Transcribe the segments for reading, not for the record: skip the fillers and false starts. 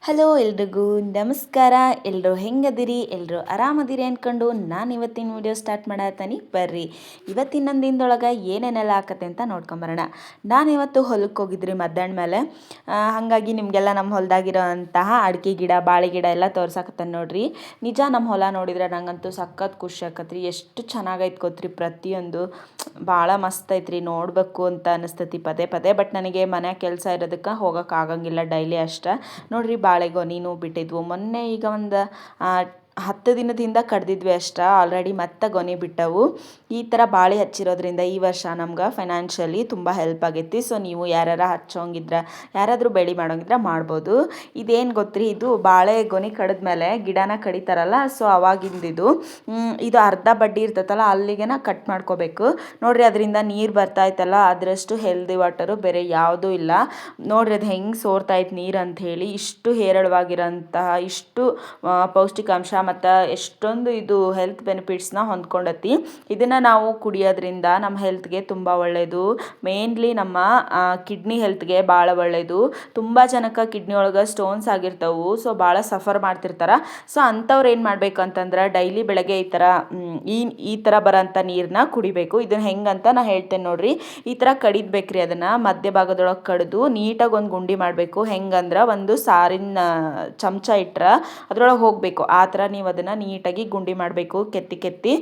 Hello ಎಲ್ರಿಗೂ ನಮಸ್ಕಾರ. ಎಲ್ಲರೂ ಹೆಂಗದಿರಿ? ಎಲ್ಲರೂ ಆರಾಮದಿರಿ ಅಂದ್ಕೊಂಡು ನಾನು ಇವತ್ತಿನ ವಿಡಿಯೋ ಸ್ಟಾರ್ಟ್ ಮಾಡತ್ತೀನಿ. ಬರ್ರಿ ಇವತ್ತಿನ ನನ್ನ ದಿನದೊಳಗೆ ಏನೇನೆಲ್ಲ ಆಕತ್ತೆ ಅಂತ ನೋಡ್ಕೊಂಬರೋಣ. ನಾನು ಇವತ್ತು ಹೊಲಕ್ಕೆ ಹೋಗಿದ್ರಿ ಮಧ್ಯಾಹ್ನ ಮೇಲೆ. ಹಾಗಾಗಿ ನಿಮಗೆಲ್ಲ ನಮ್ಮ ಹೊಲದಾಗಿರೋ ಅಂತಹ ಅಡಿಕೆ ಗಿಡ ಬಾಳೆ ಗಿಡ ಎಲ್ಲ ತೋರ್ಸಾಕತ್ತಾನ ನೋಡ್ರಿ. ನಿಜ ನಮ್ಮ ಹೊಲ ನೋಡಿದ್ರೆ ನಂಗಂತೂ ಸಖತ್ ಖುಷಿ ಆಕತ್ರಿ. ಎಷ್ಟು ಚೆನ್ನಾಗೈತೆ ಗೊತ್ತ್ರಿ, ಪ್ರತಿಯೊಂದು ಭಾಳ ಮಸ್ತ್ ಐತ್ರಿ. ನೋಡಬೇಕು ಅಂತ ಅನಿಸ್ತೈತಿ ಪದೇ ಪದೇ. ಬಟ್ ನನಗೆ ಮನೆ ಕೆಲಸ ಇರೋದಕ್ಕೆ ಹೋಗೋಕೆ ಆಗಂಗಿಲ್ಲ ಡೈಲಿ ಅಷ್ಟೇ. ನೋಡ್ರಿ ಬಾಳೆಗೊನೆನೂ ಬಿಟ್ಟಿದ್ವು ಮೊನ್ನೆ. ಈಗ ಒಂದು 10 ದಿನದಿಂದ ಕಡ್ದಿದ್ವಿ ಅಷ್ಟ. ಆಲ್ರೆಡಿ ಮತ್ತೆ ಗೊನೆ ಬಿಟ್ಟವು. ಈ ಥರ ಬಾಳೆ ಹಚ್ಚಿರೋದ್ರಿಂದ ಈ ವರ್ಷ ನಮ್ಗೆ ಫೈನಾನ್ಷಿಯಲಿ ತುಂಬ ಹೆಲ್ಪ್ ಆಗೈತಿ. ಸೊ ನೀವು ಯಾರು ಹಚ್ಚೋಂಗಿದ್ರೆ, ಯಾರಾದರೂ ಬೆಳೆ ಮಾಡೋಂಗಿದ್ರೆ ಮಾಡ್ಬೋದು. ಇದೇನು ಗೊತ್ತ್ರಿ, ಇದು ಬಾಳೆ ಗೊನೆ ಕಡಿದ್ಮೇಲೆ ಗಿಡನ ಕಡಿತಾರಲ್ಲ, ಸೊ ಅವಾಗಿಂದಿದು. ಇದು ಅರ್ಧ ಬಡ್ಡಿ ಇರ್ತೈತಲ್ಲ ಅಲ್ಲಿಗೆನ ಕಟ್ ಮಾಡ್ಕೋಬೇಕು. ನೋಡ್ರಿ ಅದರಿಂದ ನೀರು ಬರ್ತಾಯ್ತಲ್ಲ, ಅದರಷ್ಟು ಹೆಲ್ದಿ ವಾಟರು ಬೇರೆ ಯಾವುದೂ ಇಲ್ಲ. ನೋಡ್ರಿ ಅದು ಹೆಂಗೆ ಸೋರ್ತಾಯ್ತು ನೀರು ಅಂತ ಹೇಳಿ. ಇಷ್ಟು ಹೇರಳವಾಗಿರೋಂತಹ ಇಷ್ಟು ಪೌಷ್ಟಿಕಾಂಶ ಮತ್ತು ಎಷ್ಟೊಂದು ಇದು ಹೆಲ್ತ್ ಬೆನಿಫಿಟ್ಸ್ನ ಹೊಂದ್ಕೊಂಡತಿ. ಇದನ್ನು ನಾವು ಕುಡಿಯೋದ್ರಿಂದ ನಮ್ಮ ಹೆಲ್ತ್ಗೆ ತುಂಬ ಒಳ್ಳೆಯದು. ಮೇನ್ಲಿ ನಮ್ಮ ಕಿಡ್ನಿ ಹೆಲ್ತ್ಗೆ ಭಾಳ ಒಳ್ಳೆಯದು. ತುಂಬ ಜನಕ್ಕೆ ಕಿಡ್ನಿ ಒಳಗೆ ಸ್ಟೋನ್ಸ್ ಆಗಿರ್ತವೆ. ಸೊ ಭಾಳ ಸಫರ್ ಮಾಡ್ತಿರ್ತಾರೆ. ಸೊ ಅಂಥವ್ರು ಏನು ಮಾಡಬೇಕು ಅಂತಂದ್ರೆ ಡೈಲಿ ಬೆಳಗ್ಗೆ ಈ ಥರ ಬರೋಂಥ ನೀರನ್ನ ಕುಡಿಬೇಕು. ಇದನ್ನು ಹೆಂಗಂತ ನಾನು ಹೇಳ್ತೇನೆ ನೋಡ್ರಿ. ಈ ಥರ ಕಡಿದ್ಬೇಕ್ರಿ. ಅದನ್ನು ಮಧ್ಯಭಾಗದೊಳಗೆ ಕಡಿದು ನೀಟಾಗಿ ಒಂದು ಗುಂಡಿ ಮಾಡಬೇಕು. ಹೆಂಗಂದ್ರೆ ಒಂದು ಸಾರಿನ ಚಮಚ ಇಟ್ಟರೆ ಅದ್ರೊಳಗೆ ಹೋಗಬೇಕು. ಆ ಥರ ನೀವು ಅದನ್ನು ನೀಟಾಗಿ ಗುಂಡಿ ಮಾಡಬೇಕು, ಕೆತ್ತಿ ಕೆತ್ತಿ.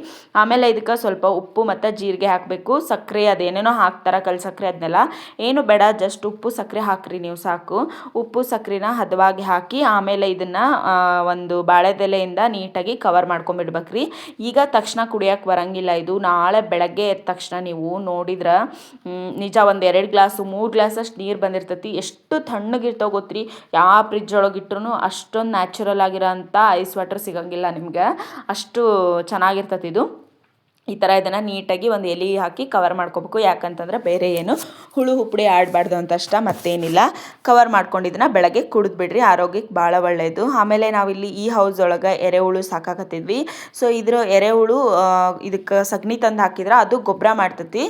ಆಮೇಲೆ ಇದಕ್ಕೆ ಸ್ವಲ್ಪ ಉಪ್ಪು ಮತ್ತು ಜೀರಿಗೆ ಹಾಕಬೇಕು. ಸಕ್ಕರೆ ಅದೇನೇನೋ ಹಾಕ್ತಾರೆ, ಕಲ್ ಸಕ್ಕರೆ ಅದನ್ನೆಲ್ಲ ಏನು ಬೇಡ, ಜಸ್ಟ್ ಉಪ್ಪು ಸಕ್ಕರೆ ಹಾಕ್ರಿ ನೀವು ಸಾಕು. ಉಪ್ಪು ಸಕ್ಕರೆನ ಹದವಾಗಿ ಹಾಕಿ ಆಮೇಲೆ ಇದನ್ನು ಒಂದು ಬಾಳೆದೆಲೆಯಿಂದ ನೀಟಾಗಿ ಕವರ್ ಮಾಡ್ಕೊಂಬಿಡ್ಬೇಕ್ರಿ. ಈಗ ತಕ್ಷಣ ಕುಡಿಯೋಕೆ ಬರಂಗಿಲ್ಲ ಇದು. ನಾಳೆ ಬೆಳಗ್ಗೆ ಎದ್ದ ತಕ್ಷಣ ನೀವು ನೋಡಿದ್ರೆ ನಿಜ ಒಂದು 2 ಗ್ಲಾಸು 3 ಗ್ಲಾಸಷ್ಟು ನೀರು ಬಂದಿರ್ತೈತಿ. ಎಷ್ಟು ತಣ್ಣಗಿರ್ತಾವೆ ಗೊತ್ತ್ರಿ. ಯಾವ ಫ್ರಿಜ್ ಒಳಗೆ ಇಟ್ರು ಅಷ್ಟೊಂದು ನ್ಯಾಚುರಲ್ ಆಗಿರೋ ಅಂಥ ಐಸ್ ವಾಟರ್ ಸಿಗೋಂಗಿಲ್ಲ ನಿಮ್ಗೆ. ಅಷ್ಟು ಚೆನ್ನಾಗಿರ್ತೈತಿ ಇದು. ಈ ಥರ ಇದನ್ನು ನೀಟಾಗಿ ಒಂದು ಎಲೆ ಹಾಕಿ ಕವರ್ ಮಾಡ್ಕೋಬೇಕು. ಯಾಕಂತಂದ್ರೆ ಬೇರೆ ಏನು ಹುಳು ಹುಪ್ಪಡಿ ಆಡಬಾರ್ದು ಅಂತ ಅಷ್ಟ, ಮತ್ತೇನಿಲ್ಲ. ಕವರ್ ಮಾಡ್ಕೊಂಡಿದ್ದನ್ನ ಬೆಳಗ್ಗೆ ಕುಡಿದ್ಬಿಡ್ರಿ, ಆರೋಗ್ಯಕ್ಕೆ ಭಾಳ ಒಳ್ಳೆಯದು. ಆಮೇಲೆ ನಾವಿಲ್ಲಿ ಈ ಹೌಸ್ ಒಳಗೆ ಎರೆಹುಳು ಸಾಕಾಕತ್ತಿದ್ವಿ. ಸೊ ಇದ್ರ ಎರೆಹುಳು ಇದಕ್ಕೆ ಸಗಣಿ ತಂದು ಹಾಕಿದ್ರೆ ಅದು ಗೊಬ್ಬರ ಮಾಡ್ತೈತಿ.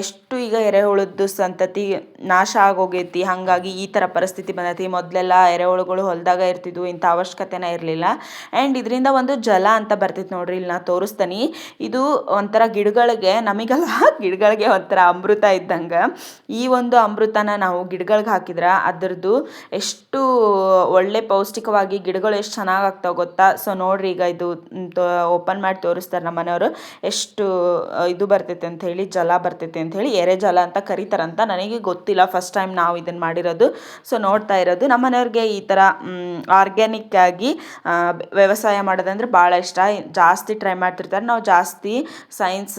ಎಷ್ಟು ಈಗ ಎರೆಹುಳದ್ದು ಸಂತತಿ ನಾಶ ಆಗೋಗೈತಿ. ಹಾಗಾಗಿ ಈ ಥರ ಪರಿಸ್ಥಿತಿ ಬಂದೈತಿ. ಮೊದಲೆಲ್ಲ ಎರೆಹುಳುಗಳು ಹೊಲದಾಗ ಇರ್ತಿದ್ವು, ಇಂಥ ಅವಶ್ಯಕತೆನೇ ಇರಲಿಲ್ಲ. ಆ್ಯಂಡ್ ಇದರಿಂದ ಒಂದು ಜಲ ಅಂತ ಬರ್ತೈತಿ ನೋಡ್ರಿ, ಇಲ್ಲಿ ನಾ ತೋರಿಸ್ತೀನಿ. ಇದು ಒಂಥರ ಗಿಡಗಳಿಗೆ, ನಮಗೆಲ್ಲ ಗಿಡಗಳಿಗೆ ಒಂಥರ ಅಮೃತ ಇದ್ದಂಗೆ. ಈ ಒಂದು ಅಮೃತನ ನಾವು ಗಿಡಗಳಿಗೆ ಹಾಕಿದ್ರೆ ಅದರದ್ದು ಎಷ್ಟು ಒಳ್ಳೆ ಪೌಷ್ಟಿಕವಾಗಿ ಗಿಡಗಳು ಎಷ್ಟು ಚೆನ್ನಾಗಿ ಆಗ್ತಾವೆ ಗೊತ್ತಾ. ಸೊ ನೋಡ್ರಿ, ಈಗ ಇದು ಓಪನ್ ಮಾಡಿ ತೋರಿಸ್ತಾರೆ ನಮ್ಮ ಮನೆಯವರು. ಎಷ್ಟು ಇದು ಬರ್ತೈತೆ ಅಂತ ಹೇಳಿ, ಜಲ ಬರ್ತೈತೆ ಅಂತ ಹೇಳಿ, ಎರೆ ಜಲ ಅಂತ ಕರೀತಾರಂತ. ನನಗೆ ಗೊತ್ತಿಲ್ಲ, ಫಸ್ಟ್ ಟೈಮ್ ನಾವು ಇದನ್ನು ಮಾಡಿರೋದು. ಸೊ ನೋಡ್ತಾ ಇರೋದು. ನಮ್ಮ ಮನೆಯವ್ರಿಗೆ ಈ ಥರ ಆರ್ಗ್ಯಾನಿಕ್ ಆಗಿ ವ್ಯವಸಾಯ ಮಾಡೋದಂದ್ರೆ ಭಾಳ ಇಷ್ಟ. ಜಾಸ್ತಿ ಟ್ರೈ ಮಾಡ್ತಿರ್ತಾರೆ. ನಾವು ಜಾಸ್ತಿ ಸೈನ್ಸ್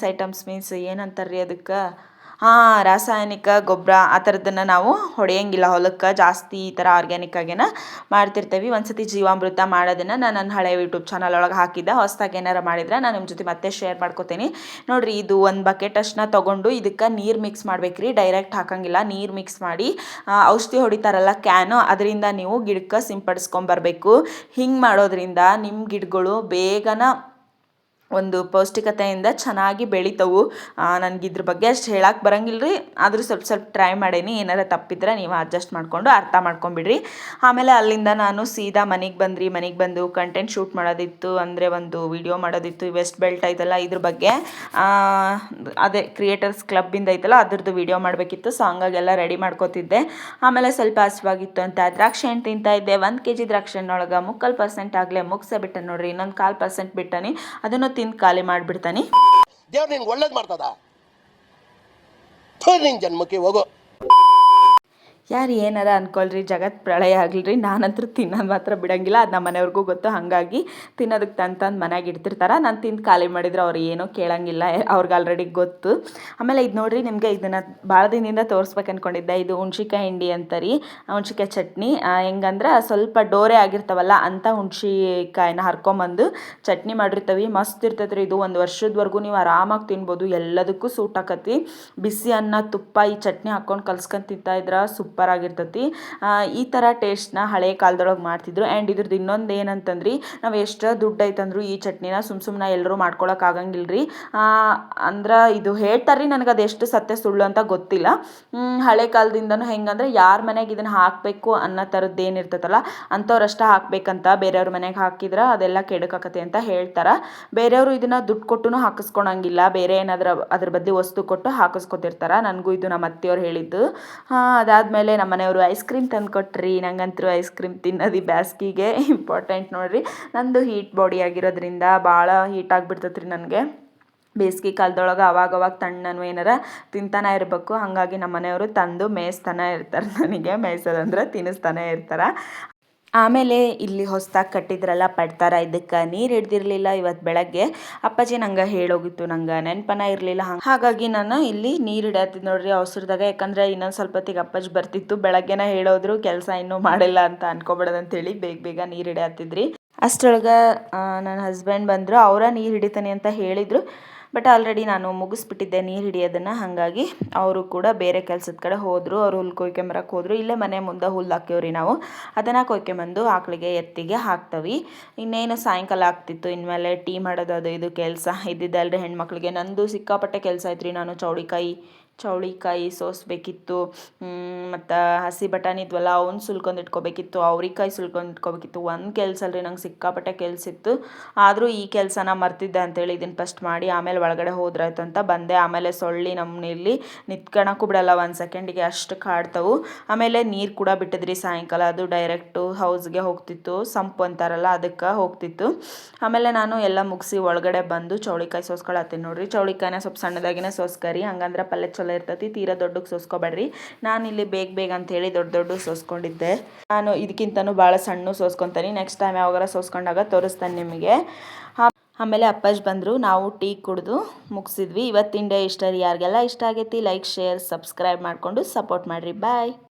ಐಟಮ್ಸ್ ಮೀನ್ಸ್ ಏನಂತಾರೆ ರೀ ಅದಕ್ಕೆ, ರಾಸಾಯನಿಕ ಗೊಬ್ಬರ ಆ ಥರದ್ದನ್ನು ನಾವು ಹೊಡೆಯಂಗಿಲ್ಲ ಹೊಲಕ್ಕೆ. ಜಾಸ್ತಿ ಈ ಥರ ಆರ್ಗ್ಯಾನಿಕ್ ಆಗೇನ ಮಾಡ್ತಿರ್ತೇವೆ. ಒಂದ್ಸತಿ ಜೀವಾಮೃತ ಮಾಡೋದನ್ನು ನಾನು ನನ್ನ ಹಳೆ ಯೂಟ್ಯೂಬ್ ಚಾನಲ್ ಒಳಗೆ ಹಾಕಿದ್ದೆ. ಹೊಸದಾಗಿ ಏನಾರು ಮಾಡಿದ್ರೆ ನಾನು ನಿಮ್ಮ ಜೊತೆ ಮತ್ತೆ ಶೇರ್ ಮಾಡ್ಕೋತೀನಿ ನೋಡಿರಿ. ಇದು ಒಂದು ಬಕೆಟ್ ಅಷ್ಟನ್ನ ತೊಗೊಂಡು ಇದಕ್ಕೆ ನೀರು ಮಿಕ್ಸ್ ಮಾಡ್ಬೇಕ್ರಿ. ಡೈರೆಕ್ಟ್ ಹಾಕಂಗಿಲ್ಲ, ನೀರು ಮಿಕ್ಸ್ ಮಾಡಿ ಔಷಧಿ ಹೊಡಿತಾರಲ್ಲ ಕ್ಯಾನು, ಅದರಿಂದ ನೀವು ಗಿಡಕ್ಕೆ ಸಿಂಪಡಿಸ್ಕೊಂಬರ್ಬೇಕು. ಹಿಂಗೆ ಮಾಡೋದ್ರಿಂದ ನಿಮ್ಮ ಗಿಡಗಳು ಬೇಗನ ಒಂದು ಪೌಷ್ಟಿಕತೆಯಿಂದ ಚೆನ್ನಾಗಿ ಬೆಳಿತವು. ನನಗೆ ಇದ್ರ ಬಗ್ಗೆ ಅಷ್ಟು ಹೇಳಕ್ಕೆ ಬರಂಗಿಲ್ಲ ರೀ, ಆದರೂ ಸ್ವಲ್ಪ ಟ್ರೈ ಮಾಡೀನಿ. ಏನಾರ ತಪ್ಪಿದ್ರೆ ನೀವು ಅಡ್ಜಸ್ಟ್ ಮಾಡಿಕೊಂಡು ಅರ್ಥ ಮಾಡ್ಕೊಂಬಿಡ್ರಿ. ಆಮೇಲೆ ಅಲ್ಲಿಂದ ನಾನು ಸೀದಾ ಮನೆಗೆ ಬಂದು ಕಂಟೆಂಟ್ ಶೂಟ್ ಮಾಡೋದಿತ್ತು, ಅಂದರೆ ಒಂದು ವಿಡಿಯೋ ಮಾಡೋದಿತ್ತು. ವೆಸ್ಟ್ ಬೆಲ್ಟ್ ಐತಲ್ಲ ಇದ್ರ ಬಗ್ಗೆ, ಅದೇ ಕ್ರಿಯೇಟರ್ಸ್ ಕ್ಲಬ್ಬಿಂದ ಐತಲ್ಲ ಅದ್ರದ್ದು ವಿಡಿಯೋ ಮಾಡಬೇಕಿತ್ತು. ಸೊ ಹಂಗಾಗೆಲ್ಲ ರೆಡಿ ಮಾಡ್ಕೋತಿದ್ದೆ. ಆಮೇಲೆ ಸ್ವಲ್ಪ ಹಸಿವಾಗಿತ್ತು ಅಂತ ದ್ರಾಕ್ಷಿ ಹಣ್ಣು ತಿಂತಾ ಇದ್ದೆ. 1 kg ದ್ರಾಕ್ಷಿ ಹಣ್ಣೊಳಗೆ 3/4% ಆಗಲೇ ಮುಗಿಸೇ ಬಿಟ್ಟೆ ನೋಡ್ರಿ. ಇನ್ನೊಂದು 1/4% ಬಿಟ್ಟನಿ, ಅದನ್ನು ತಿಂದು ಖಾಲಿ ಮಾಡಿಬಿಡ್ತಾನೆ. ದೇವ್ರು ನಿನ್ಗೆ ಒಳ್ಳೇದು ಮಾಡ್ತದ, ನಿನ್ನ ಜನ್ಮಕ್ಕೆ ಹೋಗೋ. ಯಾರು ಏನಾರ ಅಂದ್ಕೊಳ್ರಿ, ಜಗತ್ತು ಪ್ರಳಯ ಆಗಲ್ರಿ, ನಾನಂತೂ ತಿನ್ನೋದು ಮಾತ್ರ ಬಿಡೋಂಗಿಲ್ಲ. ಅದು ನಮ್ಮ ಮನೆಯವ್ರಿಗೂ ಗೊತ್ತು. ಹಾಗಾಗಿ ತಿನ್ನೋದಕ್ಕೆ ತಂದು ಮನೆಯಾಗ ಇಡ್ತಿರ್ತಾರೆ. ನಾನು ತಿಂದು ಖಾಲಿ ಮಾಡಿದ್ರೆ ಅವ್ರು ಏನೂ ಕೇಳೋಂಗಿಲ್ಲ, ಅವ್ರಿಗೆ ಆಲ್ರೆಡಿ ಗೊತ್ತು. ಆಮೇಲೆ ಇದು ನೋಡಿರಿ, ನಿಮಗೆ ಇದನ್ನು ಭಾಳ ದಿನದಿಂದ ತೋರಿಸ್ಬೇಕು ಅಂದ್ಕೊಂಡಿದ್ದೆ. ಇದು ಹುಣ್ಸಿಕಾಯಿ ಹಿಂಡಿ ಅಂತಾರಿ, ಹುಣ್ಸಿಕಾಯಿ ಚಟ್ನಿ. ಹೆಂಗಂದ್ರೆ ಸ್ವಲ್ಪ ಡೋರೆ ಆಗಿರ್ತಾವಲ್ಲ ಅಂಥ ಹುಣ್ಸಿಕಾಯಿನ ಹರ್ಕೊಂಬಂದು ಚಟ್ನಿ ಮಾಡಿರ್ತೀವಿ. ಮಸ್ತ್ ಇರ್ತೈತೆ ರೀ ಇದು. 1 ವರ್ಷದವರೆಗೂ ನೀವು ಆರಾಮಾಗಿ ತಿನ್ಬೋದು. ಎಲ್ಲದಕ್ಕೂ ಸೂಟ್ ಆಕತಿ. ಬಿಸಿ ಅನ್ನ ತುಪ್ಪ ಈ ಚಟ್ನಿ ಹಾಕ್ಕೊಂಡು ಕಲ್ಸ್ಕೊಂಡು ತಿಂತಾ ಇದ್ರೆ ಸೂಪರ್ ಸೂಪರ್ ಆಗಿರ್ತೈತಿ. ಈ ಥರ ಟೇಸ್ಟ್ನ ಹಳೆ ಕಾಲದೊಳಗೆ ಮಾಡ್ತಿದ್ರು. ಆ್ಯಂಡ್ ಇದ್ರದ್ದು ಇನ್ನೊಂದು ಏನಂತಂದ್ರಿ, ನಾವು ಎಷ್ಟು ದುಡ್ಡು ಐತಂದ್ರು ಈ ಚಟ್ನಿನ ಸುಮ್ಮನೆ ಎಲ್ಲರೂ ಮಾಡ್ಕೊಳಕ್ಕೆ ಆಗಂಗಿಲ್ಲ ರೀ. ಅಂದ್ರೆ ಇದು ಹೇಳ್ತಾರೆ ರೀ, ನನಗೆ ಅದು ಎಷ್ಟು ಸತ್ಯ ಸುಳ್ಳು ಅಂತ ಗೊತ್ತಿಲ್ಲ. ಹಳೆ ಕಾಲದಿಂದನೂ ಹೆಂಗಂದ್ರೆ ಯಾರ ಮನೆಗೆ ಇದನ್ನು ಹಾಕಬೇಕು ಅನ್ನೋ ಥರದ್ದು ಏನಿರ್ತೈತಲ್ಲ ಅಂಥವ್ರಷ್ಟ ಹಾಕ್ಬೇಕಂತ. ಬೇರೆಯವ್ರ ಮನೆಗೆ ಹಾಕಿದ್ರೆ ಅದೆಲ್ಲ ಕೆಡಕಾಕತ್ತೆ ಅಂತ ಹೇಳ್ತಾರೆ. ಬೇರೆಯವರು ಇದನ್ನು ದುಡ್ಡು ಕೊಟ್ಟು ಹಾಕಿಸ್ಕೊಳಂಗಿಲ್ಲ, ಬೇರೆ ಏನಾದರೂ ಅದ್ರ ಬದಲು ವಸ್ತು ಕೊಟ್ಟು ಹಾಕಿಸ್ಕೊತಿರ್ತಾರೆ. ನನಗೂ ಇದು ನಮ್ಮ ಅತ್ತೆಯವ್ರು ಹೇಳಿದ್ದು. ಅದಾದಮೇಲೆ ನಮ್ಮ ಮನೆಯವರು ಐಸ್ ಕ್ರೀಮ್ ತಂದು ಕೊಟ್ರಿ. ನಂಗಂತೂ ಐಸ್ ಕ್ರೀಮ್ ತಿನ್ನೋದು ಬ್ಯಾಸ್ಗಿಗೆ ಇಂಪಾರ್ಟೆಂಟ್ ನೋಡಿರಿ. ನಂದು ಹೀಟ್ ಬಾಡಿ ಆಗಿರೋದ್ರಿಂದ ಭಾಳ ಹೀಟ್ ಆಗಿಬಿಡ್ತೈತೆ ರೀ ನನಗೆ. ಬೇಸಿಗೆ ಕಾಲದೊಳಗೆ ಅವಾಗವಾಗ ತಣ್ಣನು ಏನಾರ ತಿಂತಾನೆ ಇರಬೇಕು. ಹಾಗಾಗಿ ನಮ್ಮ ಮನೆಯವರು ತಂದು ಮೇಯಿಸ್ತಾನೆ ಇರ್ತಾರೆ. ನನಗೆ ಮೇಯಿಸೋದಂದ್ರೆ ತಿನ್ನಿಸ್ತಾನೆ ಇರ್ತಾರೆ. ಆಮೇಲೆ ಇಲ್ಲಿ ಹೊಸ್ದಾಗಿ ಕಟ್ಟಿದ್ರಲ್ಲ ಪಡ್ತಾರ, ಇದಕ್ಕೆ ನೀರು ಹಿಡ್ದಿರಲಿಲ್ಲ ಇವತ್ತು ಬೆಳಗ್ಗೆ. ಅಪ್ಪಾಜಿ ನಂಗೆ ಹೇಳೋಗಿತ್ತು, ನಂಗೆ ನೆನಪನ ಇರಲಿಲ್ಲ. ಹಾಗಾಗಿ ನಾನು ಇಲ್ಲಿ ನೀರು ಹಿಡಿಯತ್ತಿದ್ದು ನೋಡ್ರಿ ಅವಸರದಾಗ. ಯಾಕಂದ್ರೆ ಇನ್ನೊಂದು ಸ್ವಲ್ಪ ಹೊತ್ತಿಗೆ ಅಪ್ಪಾಜಿ ಬರ್ತಿತ್ತು. ಬೆಳಗ್ಗೆನ ಹೇಳೋದ್ರು ಕೆಲಸ ಇನ್ನೂ ಮಾಡಿಲ್ಲ ಅಂತ ಅನ್ಕೋಬೇಡದಂತೇಳಿ ಬೇಗ ನೀರು ಹಿಡಿಯತ್ತಿದ್ರಿ. ಅಷ್ಟರೊಳಗೆ ನನ್ನ ಹಸ್ಬೆಂಡ್ ಬಂದರು. ಅವರ ನೀರು ಹಿಡಿತಾನೆ ಅಂತ ಹೇಳಿದರು. ಬಟ್ ಆಲ್ರೆಡಿ ನಾನು ಮುಗಿಸ್ಬಿಟ್ಟಿದ್ದೆ ನೀರು ಹಿಡಿಯೋದನ್ನು. ಹಾಗಾಗಿ ಅವರು ಕೂಡ ಬೇರೆ ಕೆಲಸದ ಕಡೆ ಹೋದರು. ಅವರು ಹುಲ್ಲು ಕೊಯ್ಕೊಂಬರಕ್ಕೆ ಹೋದರು. ಇಲ್ಲೇ ಮನೆ ಮುಂದೆ ಹುಲ್ಲು ಹಾಕ್ಯವ್ರಿ ನಾವು. ಅದನ್ನು ಕೊಯ್ಕೊಂಬಂದು ಆಕಳಿಗೆ ಎತ್ತಿಗೆ ಹಾಕ್ತವಿ. ಇನ್ನೇನು ಸಾಯಂಕಾಲ ಆಗ್ತಿತ್ತು. ಇನ್ಮೇಲೆ ಟೀ ಮಾಡೋದು ಅದು ಇದು ಕೆಲಸ ಇದ್ದಿದ್ದಲ್ರಿ ಹೆಣ್ಮಕ್ಳಿಗೆ. ನಂದು ಸಿಕ್ಕಾಪಟ್ಟೆ ಕೆಲಸ ಐತ್ರಿ. ನಾನು ಚೌಳಿಕಾಯಿ ಸೋಸಬೇಕಿತ್ತು. ಮತ್ತು ಹಸಿ ಬಟಾಣಿ ಇದ್ವಲ್ಲ ಅವನ್ನ ಸುಲ್ಕೊಂಡು ಇಟ್ಕೋಬೇಕಿತ್ತು. ಅವ್ರಿಕಾಯಿ ಸುಲ್ಕೊಂಡು ಇಟ್ಕೋಬೇಕಿತ್ತು. ಒಂದು ಕೆಲಸ ಅಲ್ರಿ, ನಂಗೆ ಸಿಕ್ಕಾಪಟ್ಟೆ ಕೆಲಸ ಇತ್ತು. ಆದರೂ ಈ ಕೆಲಸನ ಮರ್ತಿದ್ದೆ ಅಂತೇಳಿ ಇದನ್ನು ಫಸ್ಟ್ ಮಾಡಿ ಆಮೇಲೆ ಒಳಗಡೆ ಹೋದ್ರಾಯ್ತು ಅಂತ ಬಂದೆ. ಆಮೇಲೆ ಸೊಳ್ಳಿ ನಮ್ಮನ್ನ ಇಲ್ಲಿ ನಿಂತ್ಕೊಳಕ್ಕೂ ಬಿಡಲ್ಲ, 1 ಸೆಕೆಂಡಿಗೆ ಅಷ್ಟು ಕಾಡ್ತವು. ಆಮೇಲೆ ನೀರು ಕೂಡ ಬಿಟ್ಟಿದ್ರಿ ಸಾಯಂಕಾಲ. ಅದು ಡೈರೆಕ್ಟು ಹೌಸ್ಗೆ ಹೋಗ್ತಿತ್ತು, ಸಂಪು ಅಂತಾರಲ್ಲ ಅದಕ್ಕೆ ಹೋಗ್ತಿತ್ತು. ಆಮೇಲೆ ನಾನು ಎಲ್ಲ ಮುಗಿಸಿ ಒಳಗಡೆ ಬಂದು ಚೌಳಿಕಾಯಿ ಸೋಸ್ಕೊಳತ್ತೀನಿ ನೋಡ್ರಿ. ಚೌಳಿಕಾಯಿನ ಸ್ವಲ್ಪ ಸಣ್ಣದಾಗಿನೇ ಸೋಸ್ಕರಿ, ಹಂಗಂದ್ರೆ ಪಲ್ಯ ಚಲೋ ಇರ್ತೈತಿ. ತೀರಾ ದೊಡ್ಡಕ್ಕೆ ಸೋಸ್ಕೊಬೇಡ್ರಿ. ನಾನು ಇಲ್ಲಿ ಬೇಗ ಅಂತೇಳಿ ದೊಡ್ಡ ಸೋಸ್ಕೊಂಡಿದ್ದೆ. ನಾನು ಇದಕ್ಕಿಂತನೂ ಭಾಳ ಸಣ್ಣ ಸೋಸ್ಕೊತೀನಿ. ನೆಕ್ಸ್ಟ್ ಟೈಮ್ ಯಾವಾಗಾರ ಸೋಸ್ಕೊಂಡಾಗ ತೋರಿಸ್ತೇನೆ ನಿಮಗೆ. ಆಮೇಲೆ ಅಪ್ಪಾಜಿ ಬಂದರು. ನಾವು ಟೀ ಕುಡಿದು ಮುಗಿಸಿದ್ವಿ. ಇವತ್ತಿನ ಡೇ ಇಷ್ಟ ರೀ. ಯಾರಿಗೆಲ್ಲ ಇಷ್ಟ ಆಗೈತಿ ಲೈಕ್, ಶೇರ್, ಸಬ್ಸ್ಕ್ರೈಬ್ ಮಾಡಿಕೊಂಡು ಸಪೋರ್ಟ್ ಮಾಡಿರಿ. ಬಾಯ್.